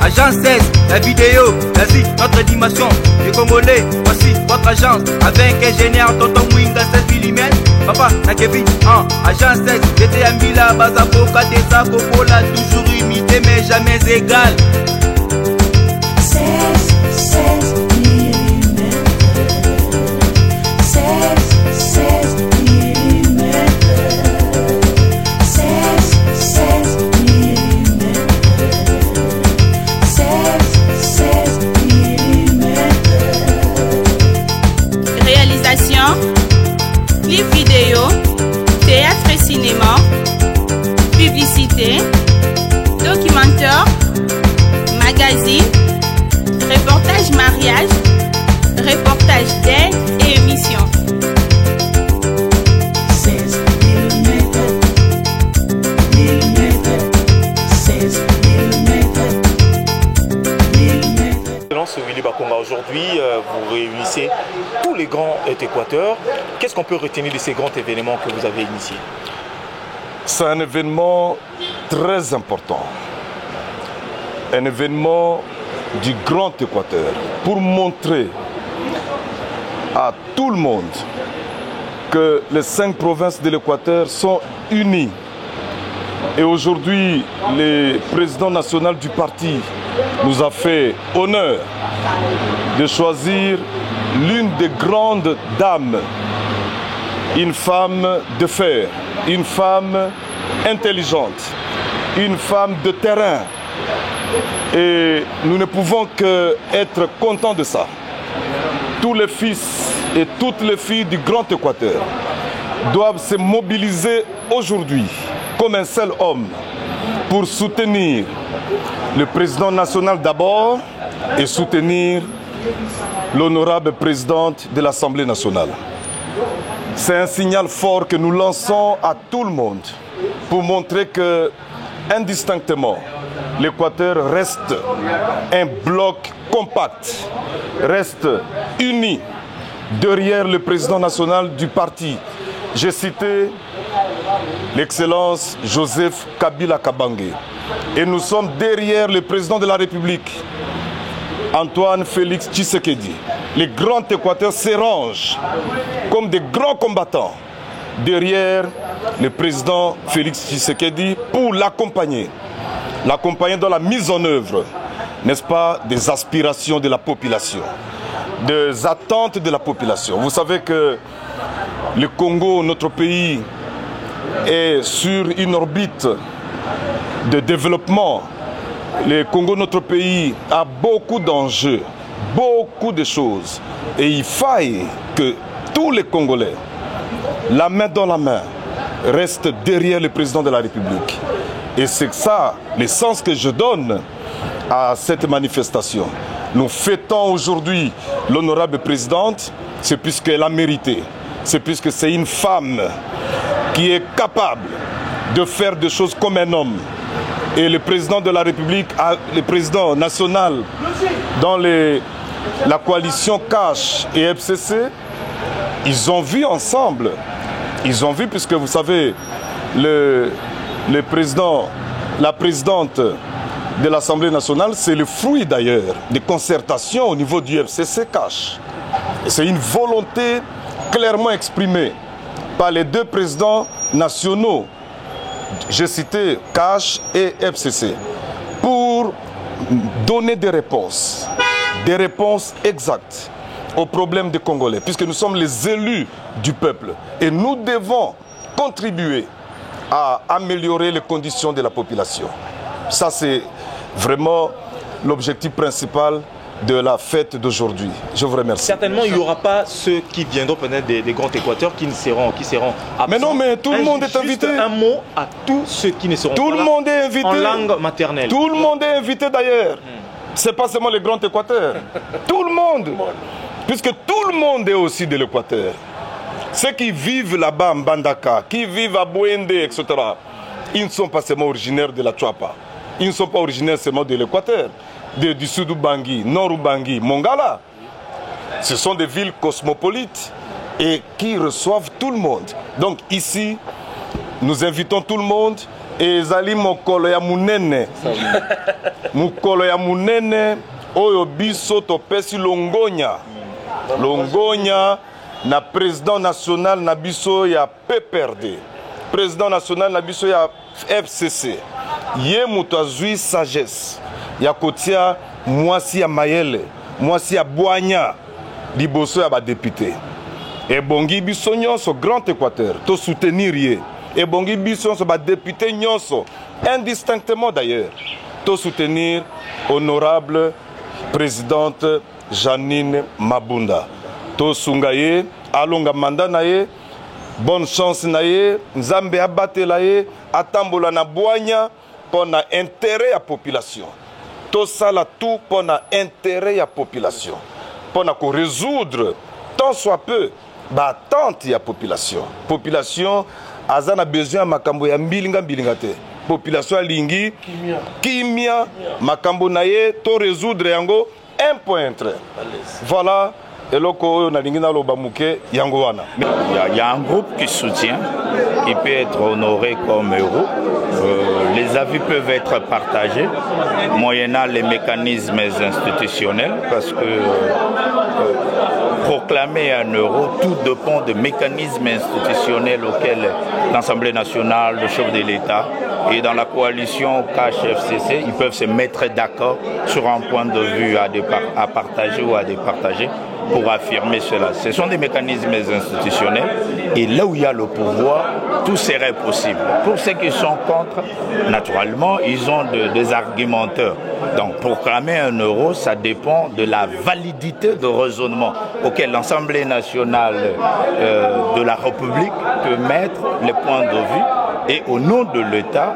Agence 16, la vidéo, vas-y, notre animation. Les Congolais, voici votre agence. Avec ingénieur Tonton Winga 16 mm. Papa, na Kevin, Agence 16, j'étais à Mila, Bazabo, Katesa, Kopola, toujours imité mais jamais égal. 16 mm. 16 mm. 16 mm. 16 mm. Réalisation, clip vidéo, théâtre et cinéma, publicité, documentaire, magazine, reportage mariage, reportage d'aide et émission. 16 mm. 16 mm. Ce Willy Bakonga, aujourd'hui, vous réunissez tous les grands Équateurs. Qu'est-ce qu'on peut retenir de ces grands événements que vous avez initiés? C'est un événement très important. Un événement du Grand Équateur pour montrer à tout le monde que les 5 provinces de l'Équateur sont unies. Et aujourd'hui, le président national du parti nous a fait honneur de choisir l'une des grandes dames, une femme de fer, une femme intelligente, une femme de terrain. Et nous ne pouvons qu'être contents de ça. Tous les fils et toutes les filles du Grand Équateur doivent se mobiliser aujourd'hui comme un seul homme pour soutenir le président national d'abord et soutenir l'honorable présidente de l'Assemblée nationale. C'est un signal fort que nous lançons à tout le monde pour montrer que, indistinctement, l'Équateur reste un bloc compact, reste uni derrière le président national du parti. J'ai cité l'excellence Joseph Kabila Kabange. Et nous sommes derrière le président de la République, Antoine Félix Tshisekedi. Les grands Équateurs se rangent comme des grands combattants derrière le président Félix Tshisekedi pour l'accompagner. L'accompagner dans la mise en œuvre, n'est-ce pas, des aspirations de la population, des attentes de la population. Vous savez que le Congo, notre pays, est sur une orbite de développement. Le Congo, notre pays, a beaucoup d'enjeux, beaucoup de choses. Et il faille que tous les Congolais, la main dans la main, restent derrière le président de la République. Et c'est ça, le sens que je donne à cette manifestation. Nous fêtons aujourd'hui l'honorable présidente, c'est puisqu'elle a mérité. C'est puisque c'est une femme qui est capable de faire des choses comme un homme. Et le président de la République, le président national dans la coalition CASH et FCC, ils ont vu ensemble. Ils ont vu, puisque vous savez, le président, la présidente de l'Assemblée nationale, c'est le fruit d'ailleurs des concertations au niveau du FCC CASH. C'est une volonté clairement exprimée par les 2 présidents nationaux, j'ai cité CASH et FCC, pour donner des réponses exactes aux problèmes des Congolais, puisque nous sommes les élus du peuple et nous devons contribuer à améliorer les conditions de la population. Ça, c'est vraiment l'objectif principal de la fête d'aujourd'hui. Je vous remercie. Certainement, il n'y aura pas ceux qui viendront peut-être des grands Équateurs qui seront absents. Mais non, mais tout le monde est invité. Un mot à tous ceux qui ne seront tout pas le monde est invité. En langue maternelle. Tout le monde est invité d'ailleurs. C'est pas seulement les grands Équateurs. Tout le monde. Puisque tout le monde est aussi de l'Équateur. Ceux qui vivent là-bas en Bandaka, qui vivent à Bouende, etc., ils ne sont pas seulement originaires de la Tchouapa. Ils ne sont pas originaires seulement de l'Équateur, du sud Ubangi, nord Ubangi, Mongala. Ce sont des villes cosmopolites et qui reçoivent tout le monde. Donc ici, nous invitons tout le monde ezali mokolo ya munene mokolo ya munene oyo biso topesi longonya na président national na biso ya PPRD, président national na biso ya FCC. Ye mutu azwi sagesse ya kotia mwasi ya mayele, mwasi ya bwanya liboso ya badepute. Ebongi biso nyonso Grand Équateur to soutenir ye. Ebongi biso nyonso badepute nyonso indistinctement d'ailleurs to soutenir honorable présidente Janine Mabunda. To sunga ye, alonga manda na ye, bonne chance na ye, nzambe abatela ye, atambola na bwanya pour na intérêt à population. To sala tout pour na intérêt à population. Pour na ko résoudre tant soit peu battente ya population. Population azana besoin makambo ya mbilinga te. Population alingi kimia makambo na ye to résoudre yango un point très. Voilà. Il y a un groupe qui soutient, qui peut être honoré comme héros. Les avis peuvent être partagés, moyennant les mécanismes institutionnels, parce que proclamer un euro, tout dépend des mécanismes institutionnels auxquels l'Assemblée nationale, le chef de l'État et dans la coalition KHFCC, ils peuvent se mettre d'accord sur un point de vue à partager ou à départager pour affirmer cela. Ce sont des mécanismes institutionnels et là où il y a le pouvoir, tout serait possible. Pour ceux qui sont contre, naturellement, ils ont des argumenteurs. Donc, proclamer un euro, ça dépend de la validité de raisonnement auquel l'Assemblée nationale de la République peut mettre les points de vue. Et au nom de l'État,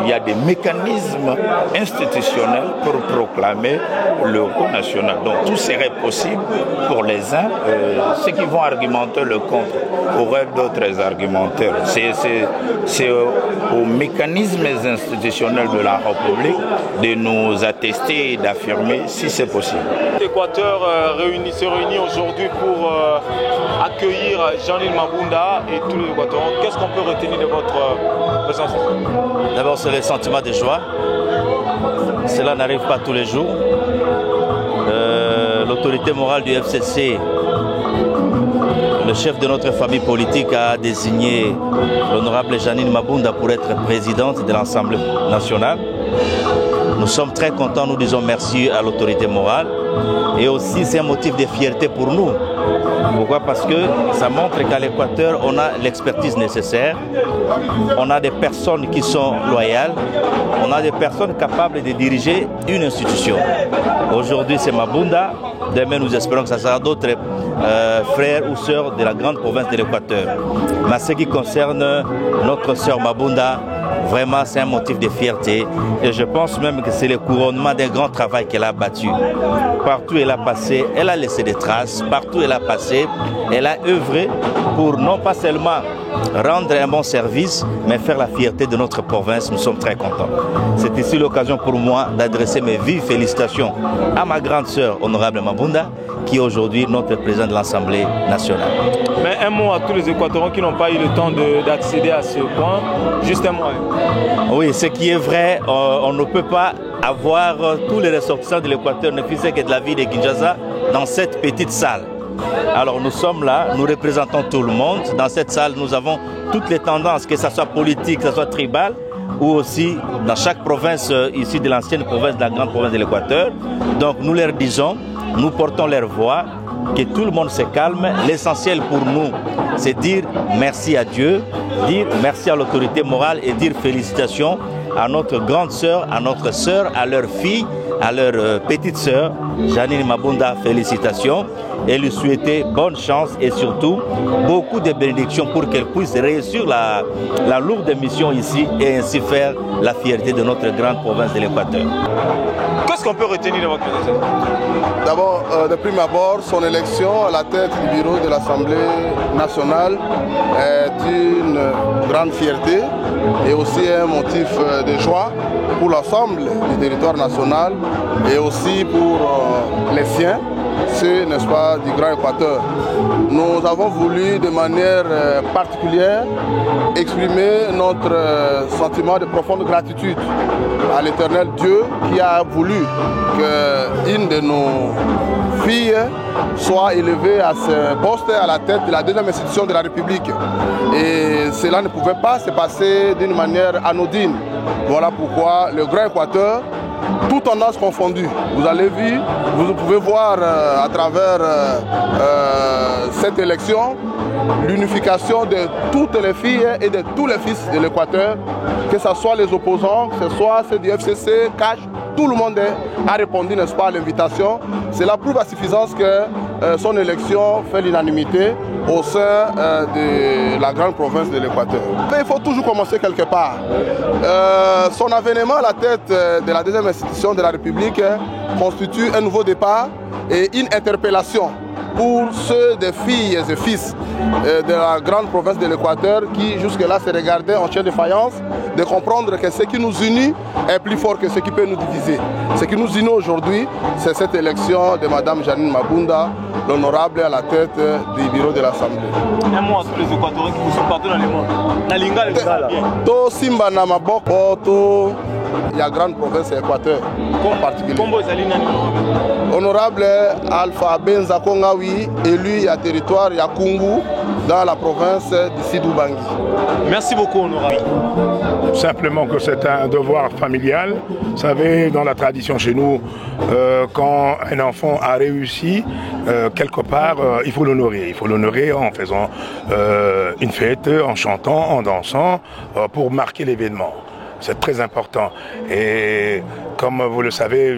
il y a des mécanismes institutionnels pour proclamer l'euro national. Donc tout serait possible pour les uns. Ceux qui vont argumenter le contre auraient d'autres argumentaires. C'est aux mécanismes institutionnels de la République de nous attester et d'affirmer si c'est possible. L'Équateur se réunit aujourd'hui pour accueillir Janine Mabunda et tous les Équatoriens. Qu'est-ce qu'on peut retenir de votre présence? D'abord, c'est le sentiment de joie. Cela n'arrive pas tous les jours. L'autorité morale du FCC, le chef de notre famille politique, a désigné l'honorable Janine Mabunda pour être présidente de l'Assemblée nationale. Nous sommes très contents, nous disons merci à l'autorité morale. Et aussi, c'est un motif de fierté pour nous. Pourquoi? Parce que ça montre qu'à l'Équateur, on a l'expertise nécessaire, on a des personnes qui sont loyales, on a des personnes capables de diriger une institution. Aujourd'hui, c'est Mabunda. Demain, nous espérons que ça sera d'autres frères ou sœurs de la grande province de l'Équateur. Mais ce qui concerne notre sœur Mabunda, vraiment, c'est un motif de fierté. Et je pense même que c'est le couronnement d'un grand travail qu'elle a battu. Partout où elle a passé, elle a laissé des traces. Partout où elle a passé, elle a œuvré pour non pas seulement rendre un bon service, mais faire la fierté de notre province. Nous sommes très contents. C'est ici l'occasion pour moi d'adresser mes vives félicitations à ma grande sœur, honorable Mabunda, qui est aujourd'hui notre président de l'Assemblée nationale. Mais un mot à tous les Équatoriens qui n'ont pas eu le temps d'accéder à ce point. Juste un mot. Oui, ce qui est vrai, on ne peut pas avoir tous les ressortissants de l'Équateur, ne fût-ce que de la ville de Kinshasa, dans cette petite salle. Alors nous sommes là, nous représentons tout le monde. Dans cette salle, nous avons toutes les tendances, que ce soit politique, que ce soit tribal, ou aussi dans chaque province ici de l'ancienne province, de la grande province de l'Équateur. Donc nous leur disons, nous portons leur voix, que tout le monde se calme. L'essentiel pour nous, c'est dire merci à Dieu, dire merci à l'autorité morale et dire félicitations à notre grande sœur, à notre sœur, à leur fille, à leur petite sœur, Janine Mabunda, félicitations, et lui souhaiter bonne chance et surtout beaucoup de bénédictions pour qu'elle puisse réussir la lourde mission ici et ainsi faire la fierté de notre grande province de l'Équateur. Qu'est-ce qu'on peut retenir de votre président? D'abord, de prime abord, son élection à la tête du bureau de l'Assemblée nationale est une grande fierté et aussi un motif de joie pour l'ensemble du territoire national et aussi pour les siens, ceux, n'est-ce pas, du Grand Équateur. Nous avons voulu de manière particulière exprimer notre sentiment de profonde gratitude à l'Éternel Dieu qui a voulu qu'une de nos filles soit élevée à ce poste à la tête de la deuxième institution de la République. Et cela ne pouvait pas se passer d'une manière anodine. Voilà pourquoi le Grand Équateur, tout en âge confondu, vous pouvez voir à travers cette élection l'unification de toutes les filles et de tous les fils de l'Équateur, que ce soit les opposants, que ce soit ceux du FCC, CACH, tout le monde a répondu, n'est-ce pas, à l'invitation. Cela prouve à suffisance que son élection fait l'unanimité au sein de la grande province de l'Équateur. Il faut toujours commencer quelque part. Son avènement à la tête de la deuxième institution de la République constitue un nouveau départ et une interpellation pour ceux des filles et fils de la grande province de l'Équateur qui jusque-là se regardaient en chien de faïence, de comprendre que ce qui nous unit est plus fort que ce qui peut nous diviser. Ce qui nous unit aujourd'hui, c'est cette élection de Mme Janine Mabunda, l'honorable à la tête du bureau de l'Assemblée. Un mot à tous les Équatoriens qui vous sont partout dans le monde. Nalinga le Zala. To Simba Namaboko, to la grande province Équateur, en particulier. Honorable Alpha Benza Kongawi, élu à territoire Yakungu dans la province de Sidoubangi. Merci beaucoup, honorable. Simplement que c'est un devoir familial. Vous savez, dans la tradition chez nous, quand un enfant a réussi, quelque part, il faut l'honorer. Il faut l'honorer en faisant une fête, en chantant, en dansant, pour marquer l'événement. C'est très important. Et comme vous le savez,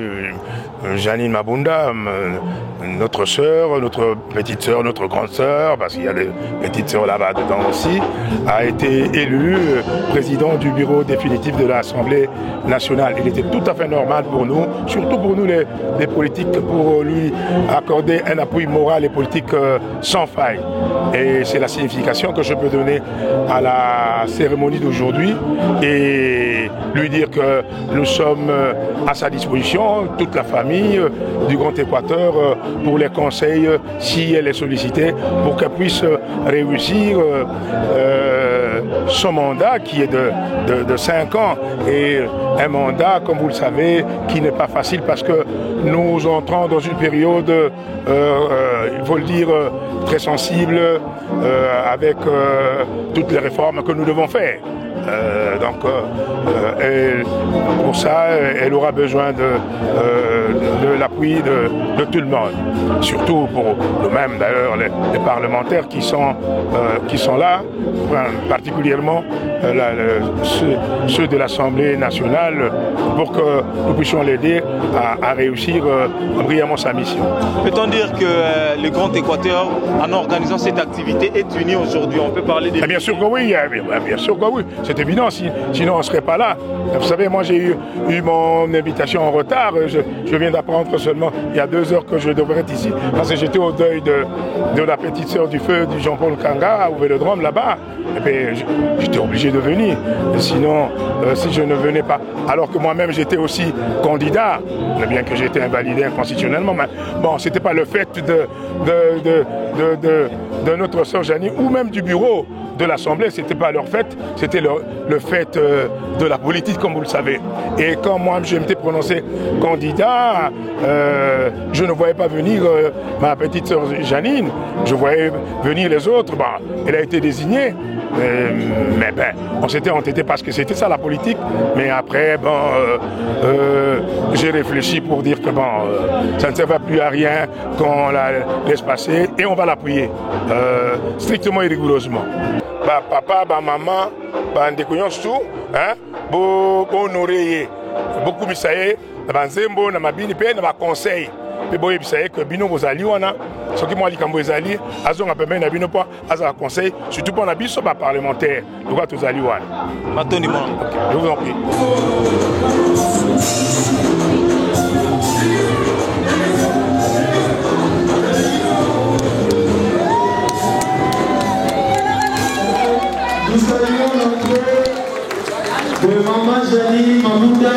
Janine Mabunda, notre sœur, notre petite sœur, notre grande sœur, parce qu'il y a des petites sœurs là-bas dedans aussi, a été élue président du bureau définitif de l'Assemblée nationale. Il était tout à fait normal pour nous, surtout pour nous les politiques, pour lui accorder un appui moral et politique sans faille. Et c'est la signification que je peux donner à la cérémonie d'aujourd'hui et lui dire que nous sommes à sa disposition, toute la famille du Grand Équateur, pour les conseils, si elle est sollicitée, pour qu'elle puisse réussir son mandat qui est de 5 ans. Et un mandat, comme vous le savez, qui n'est pas facile parce que nous entrons dans une période, il faut le dire, très sensible avec toutes les réformes que nous devons faire. Pour ça, elle aura besoin de l'appui de tout le monde. Surtout pour nous-mêmes, d'ailleurs, les parlementaires qui sont là, particulièrement ceux de l'Assemblée nationale, pour que nous puissions l'aider à réussir brillamment sa mission. Peut-on dire que le Grand Équateur, en organisant cette activité, est uni aujourd'hui? On peut parler des... Bien sûr que oui, bien sûr que oui. C'est évident, sinon on ne serait pas là. Vous savez, moi j'ai eu mon invitation en retard. Je viens d'apprendre seulement il y a 2 heures que je devrais être ici, parce que j'étais au deuil de la petite sœur du feu du Jean-Paul Kanga au Vélodrome là-bas. Et puis j'étais obligé de venir. Sinon, si je ne venais pas, alors que moi-même j'étais aussi candidat, bien que j'ai été invalidé inconstitutionnellement, mais bon, c'était pas le fait de notre sœur Janine ou même du bureau de l'Assemblée, c'était pas leur fête, c'était le fait de la politique, comme vous le savez. Et quand moi je m'étais prononcé candidat, je ne voyais pas venir ma petite sœur Janine, je voyais venir les autres. Bah, elle a été désignée, mais ben, on s'était entêté parce que c'était ça la politique. Mais après, bon, j'ai réfléchi pour dire que bon, ça ne servait plus à rien qu'on la laisse passer et on va l'appuyer strictement et rigoureusement. Bah, papa, bah, maman, bah, ndekonyonsu, hein, bo honorer beaucoup misaye, bah, nzembo na mabini pe na ba conseil. Pe boye bisaye que bino bozali wana, ce qui moi likambo ezali, azonga pembe na bino po aza conseil, surtout pour na biso ba parlementaire. Loka tozali wana. Matoni mon. Je vous en prie. Nous saluons notre de Maman Janine Mabunda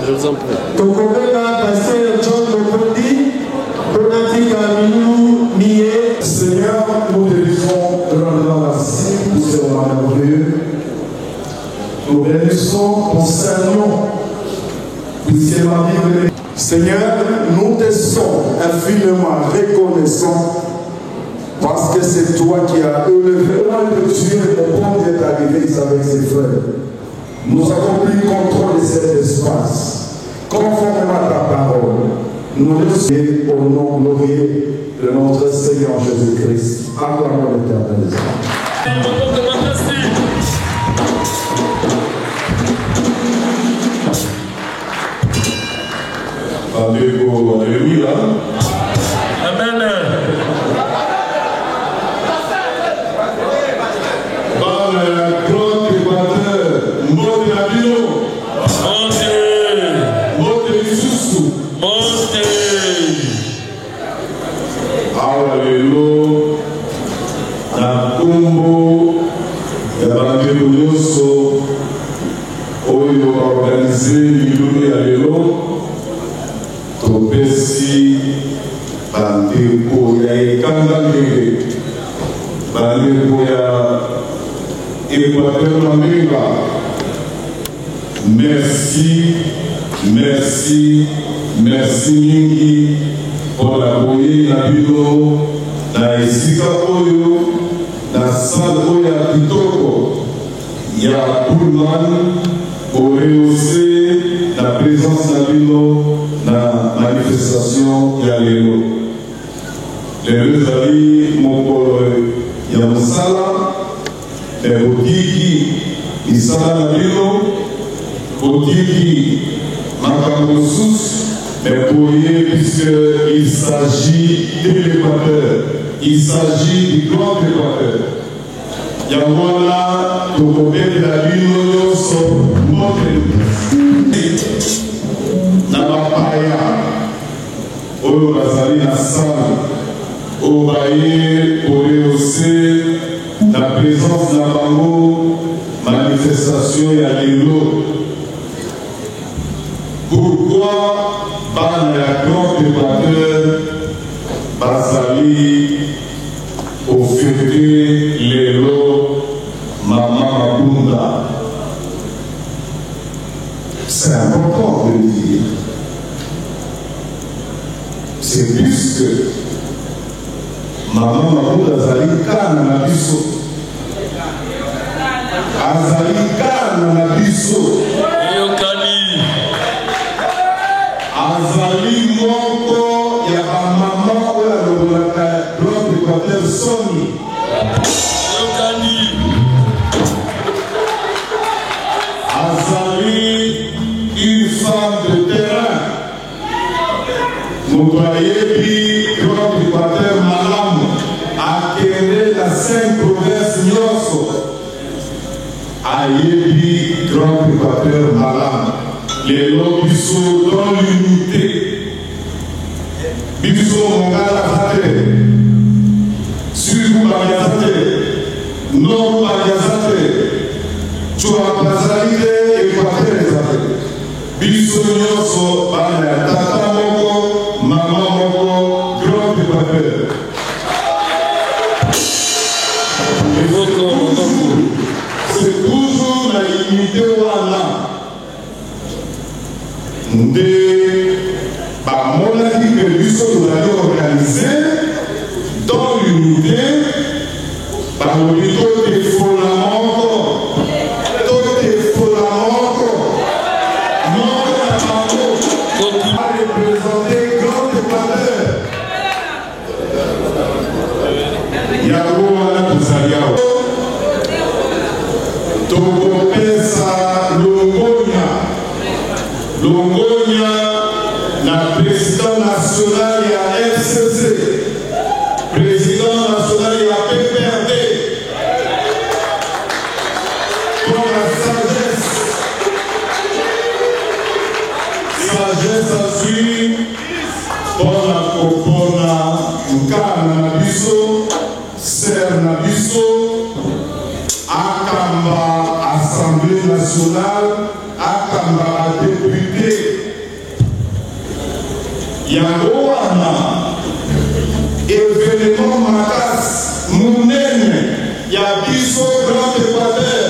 Je vous en prie. Seigneur, nous te disons de la merci pour ce moment merveilleux. Nous bénissons ton Saint-Nom. Seigneur, nous te sommes infiniment reconnaissants parce que c'est toi qui as élevé le Dieu au point d'être arrivé avec ses frères. Nous avons pris contrôle de cet espace, conformément à ta parole. Nous le sommes au nom glorieux de notre Seigneur Jésus-Christ. Acclamons l'Éternel. Alléluia. Amen. Dans le grand Équateur, Mote Abino, Mote Isusu, Alléluia. Na Kumbo, Yabangelo Nyoso, Oyo organisé Milumi Alelo. Topesi bandeko ya ekangangele bandeko ya Équateur Mamenga, merci mingi mpona boye na bino na esika oyo na salle oyo ya kitoko ya Pullman orehaussé la présence na bino na manifestation ya lelo. Lelo ezali mokolo ya mosala botiki misala na bino, botiki makambo mosusu boye, puisqu'il s'agit de l'Équateur, il s'agit du grand Équateur. Yango wana tokobetela bino nyonso mbote na bapaya oyo bazali na salle oyo baye orehaussé na présence na bango manifestation ya lelo. Pourquoi bana ya grand Équateur bazali ofete lelo Mama Mabunda? C'est important de le dire. C'est plus que Mama Mabunda azali kana na biso, azali kana na biso, azali moko ya bamama oyo Sony. Azali, une femme de terrain. Nous voyez, comme Équateur Malam, acquérir la 5 provinces Nyoso. Ayebi, grand Équateur Malam. Les lobbies sont dans l'unité. Biso Mongala Fate. Sud Bagazate. Nord Bagazate. Chua Bazalite Équateur. Biso Nyoso Bana Tata Moko, Maman Moko, grand Équateur. C'est toujours la unité Wana. On a dit que Biso nous allons organiser dans l'unité par le rito de Folamoko. A représenter grand Équateur. Yago Wana Kuzaliao. Tokopesa Longonia, la président national et FCC, président national et PPRD, pour la sagesse à suivre, pour la Copona, Nkana Nabiso, Ser Nabiso, Akamba, Assemblée nationale, Akamba, député. Yango wana événement makas munene ya biso grand Équateur.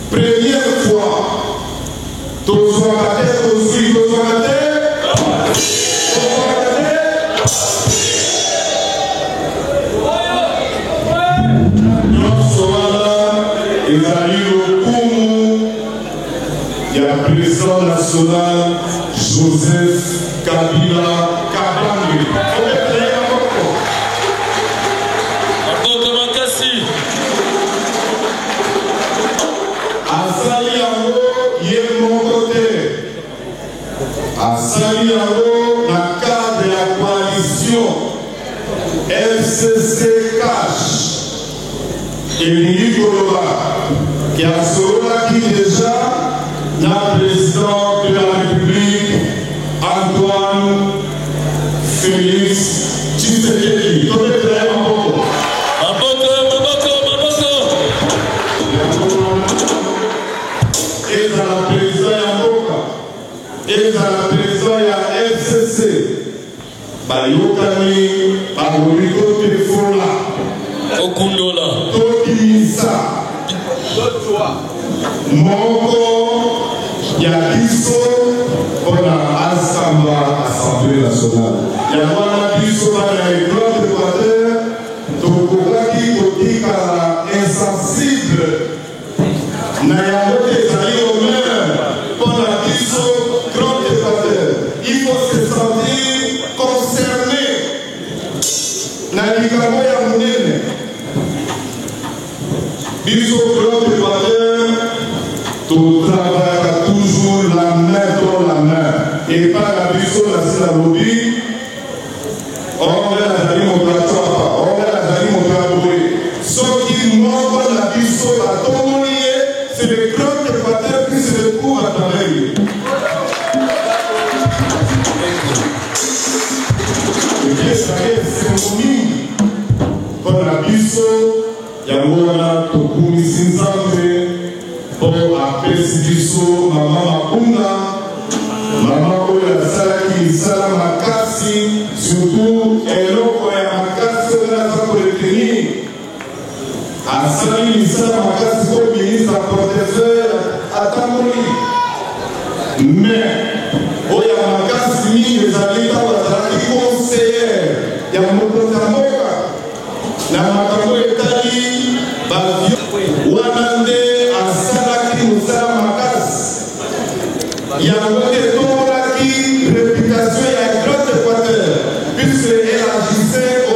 Première fois tozwakate nyonso wana ezali lokumu ya président national Joseph Kabila Kabange. Asali yango ye moko te. Asali yango na cadre ya coalition FCC Cash. Elingi koloba qui a sorolaki déjà na président de la République Antoine Félix Tshisekedi. Et dans la président Yamboka, et dans la président ya FCC, Bayokani, Bagoliko Tefola, Okundola, Tokimisa, Moko, Yabiso, Ona Asamba, Assemblée nationale. Yamana Biso, Bana Grand Équateur, Tokokaki, Kotika, insensible. Nayamote Zali Omer, Pona Biso, Grand Équateur. Il faut se sentir concerné. Nalikamo Yamounene. Biso, Grand Équateur, tout travaille toujours la main dans la main. Et pas la Biso, la lobby. On va la Zali Mokatua, on va la Zali Mokaboui. Sauf qu'il manque la Biso, la Tomolier. C'est le grand Équateur qui se retrouve à travailler. Et bien, ça est mingi. Pour la biso, Yangona, Tokumi, Sinzambe, pour apesi biso, Maman Mapunda, Maman Oya Salaki, Salamakasi, surtout, Eloko ya Makasi, on a ça pour le tenir. Asali Misala Makasi comme ministre protecteur à Tamori. Mais, Oya Makasi mingi ezali bazalaki conseillère ya mokonzi ya mboka na makambo etali bavio wana nde asalaki mosala makasi yango etombolaki réputation ya Grand Équateur puisque elle agissait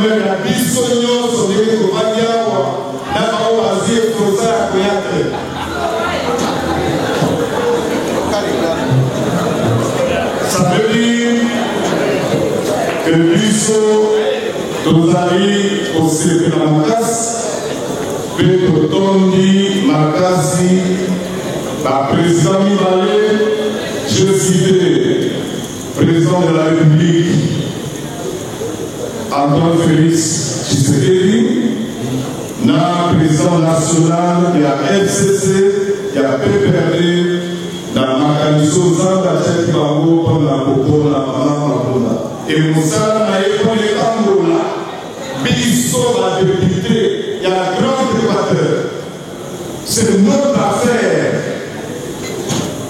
honneur na biso nyonso ndenge tovandi awa na bango bazie kosala koyate. Ça veut dire que biso tozali kosepela makasi mpe totondi makasi baprésident mibale. Je cite président de la République Antoine Félix Tshisekedi, na président national ya FCC ya PPRD na makaniso nzambe atiaki bango mpona kopona mama Mabunda. Et mosala na ye mpona etambola biso badepute ya la grande Équateur. C'est notre affaire.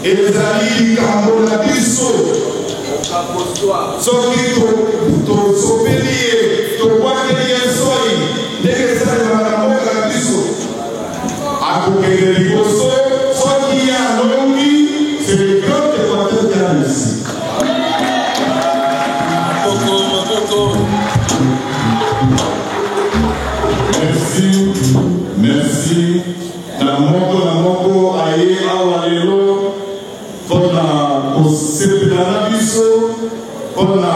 ezali likambo na biso soki tosopeli ye tobwakeli ye soi ndenge esalemaka na mboka na biso akokende liboso soki ye alongi c'est le grand Équateur qui a ici. Merci, merci. Na moko aye awa lelo pona kosepela na biso pona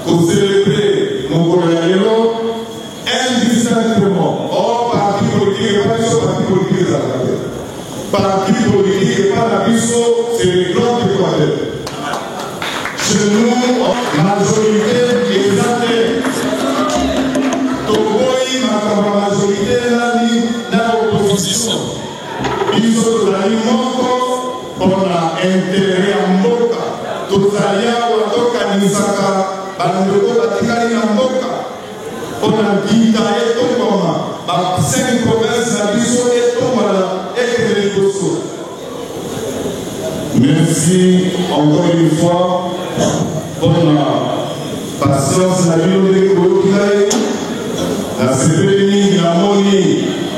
kocélébrer mokolo ya lelo indistinctement. Parti politique epa biso parti politique ezalaka te. Parti politique epa na biso c'est le grand Équateur. Chez nous majorité eza te tokoyi makambo majorité nani na opposition. Biso tozali moko mpona intere ya mboka tozali awa tokanisaka bandeko batikali na mboka mpona nkita etombama ba 5 province na biso etombala ekende liboso. Merci encore une fois mpona patience na bino ndenge koyoki ngai nasepeli mingi namoni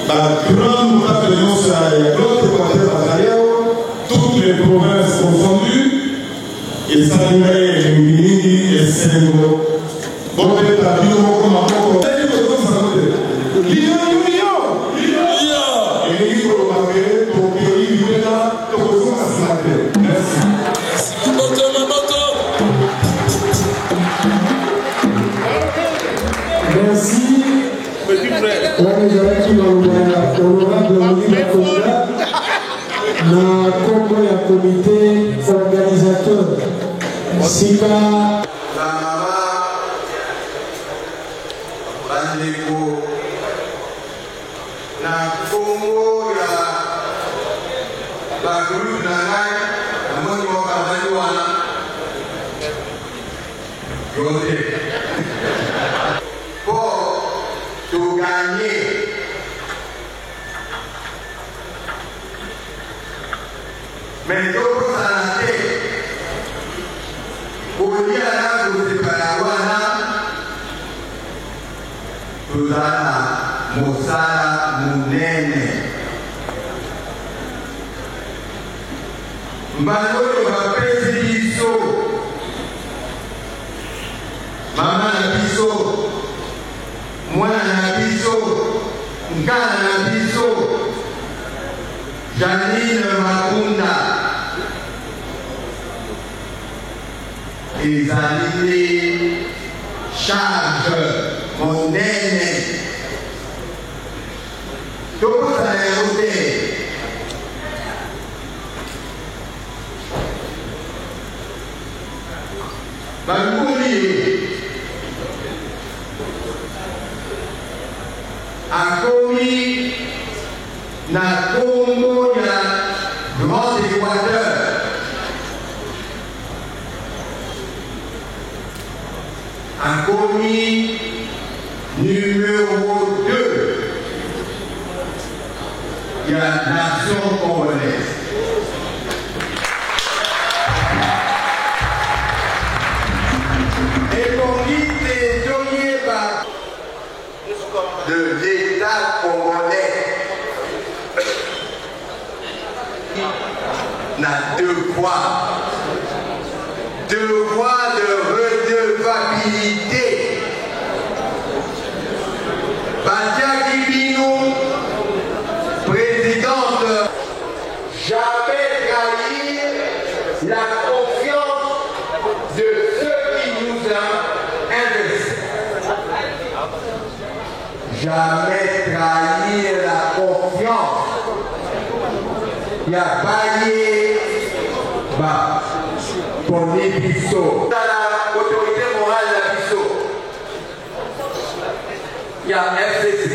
bagrande mokate nyonso ya grande Équateur bazali awa toutes les provinces confondues et ça ngai mingi esengo bobeta bino moko maboko elingi kolobake tokei libela tokozonga nsima te. Merci. Merci. Wamezalaki balobela honorable Moninga Konda na kombo ya comité organisateur sika bandeko na kombo ya bagroupe na ngai namoni mokazali wana yote po toganye mais tokosana te kolia na kosepala wana tozala mosala monene mbala oyo bapesi biso mama na biso mwana na biso nkana na biso Janine Mabunda ezali charge monene tokosala yango te. Banguli akomi na kombo ya Grand Équateur akomi numéro 2 ya nation congolaise. De l'État congolais n'a deux voies de redevabilité confiance de ceux qui nous ont investis. Jamais trahir la confiance. Il y a baillé pour les bisous. Dans l'autorité morale de la bisou, il y a FCC.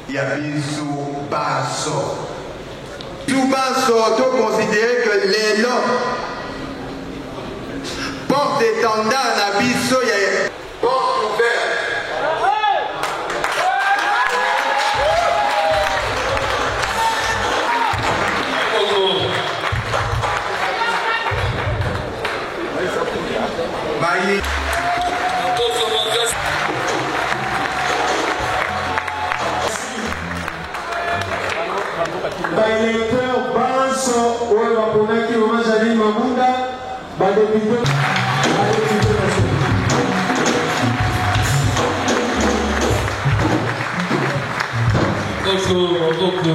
Il y a bisou basso. Tout basso, tout considérer que les noms porte étendard la bisou, il y a porte ouverte. Baélecteur Banso, où va pour qui va Janine Mabunda, député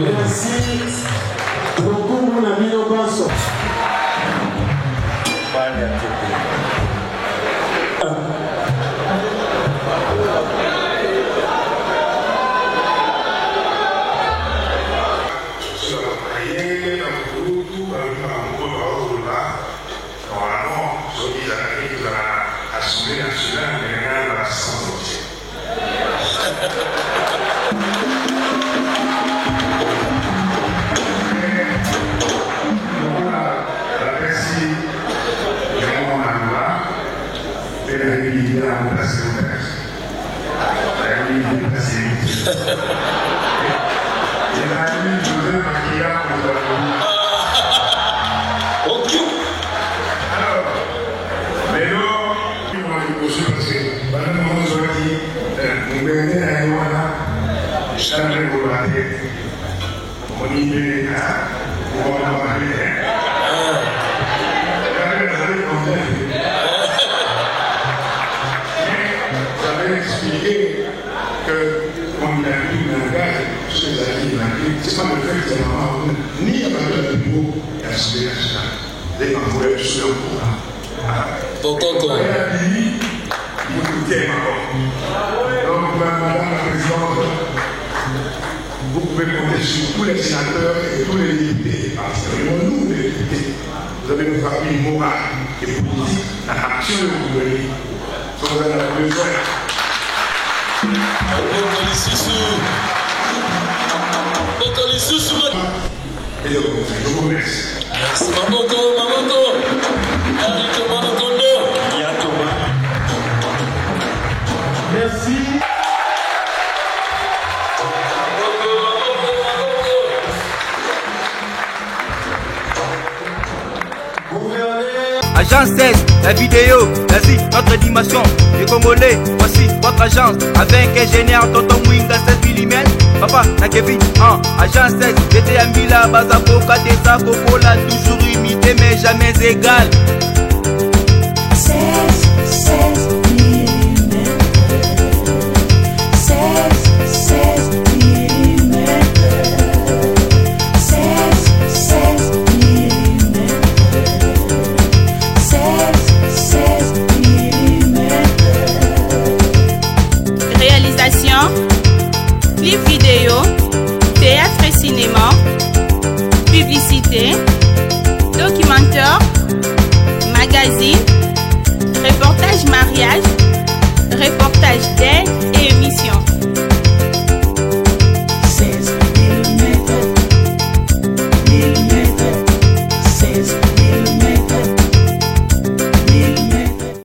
merci beaucoup, mon ami Banso. C'est pas le fait que c'est vraiment ni à partir de niveau et à l'Assemblée nationale. Les membres du Sud donc, Madame la Présidente, vous pouvez compter sur tous les sénateurs et tous les députés, parce que nous, les députés, vous avez notre appui moral et politique à l'action de vous donner. Vous en avez besoin. Et je vous remercie. Merci. Mamoko. Merci. Agence 16, la vidéo, vas-y, notre animation. Les Congolais, voici votre agence. Avec ingénieur Tonton Mwinga 7 mm. Papa, na Kevin, agence 16. J'étais à Mila, Bazaboka, Tessa, Popola, toujours imité mais jamais égal.